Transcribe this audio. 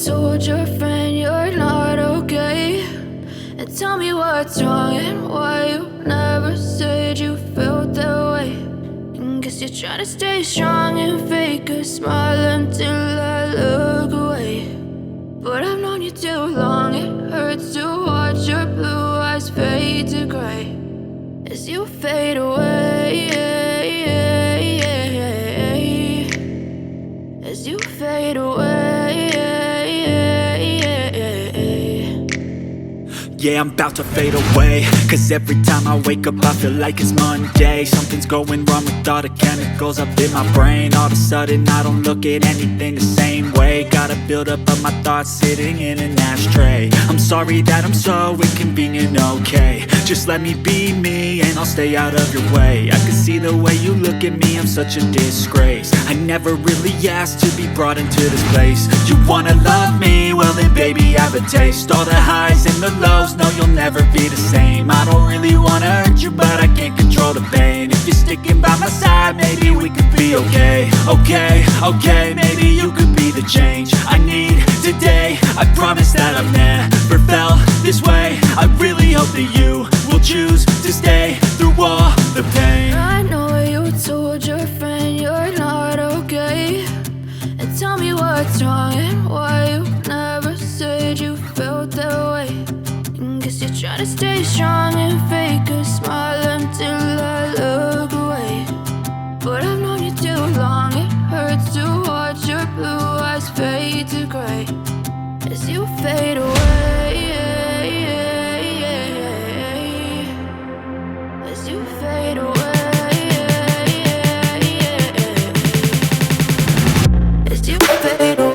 told your friend you're not okay? And tell me what's wrong and why you never said you felt that way. And guess you're trying to stay strong and fake a smile until I look away. But I've known you too long, it hurts to watch your blue eyes fade to gray as you fade away, as you fade away. Yeah, I'm about to fade away, cause every time I wake up I feel like it's Monday. Something's going wrong with all the chemicals up in my brain. All of a sudden I don't look at anything the same way. Got a buildup of my thoughts sitting in an ashtray. I'm sorry that I'm so inconvenient, okay? Just let me be me and I'll stay out of your way. I can see the way you look at me, I'm such a disgrace. I never really asked to be brought into this place. You wanna love me? Well then baby, have a taste. All the highs and the lows, no, you'll never be the same. I don't really wanna hurt you, but I can't control the pain. If you're sticking by my side, maybe we could be okay. Okay, maybe you could be the change I need today. I promise that I've never felt this way. I really hope that you will choose to stay through all the pain. I know you told your friend you're not okay. And tell me what's wrong and why you never said you felt that way. And guess you're trying to stay strong and fake a smile until I look away. But I've known you too long, it hurts to watch your blue eyes fade to gray as you fade away, as you fade away, as you fade away.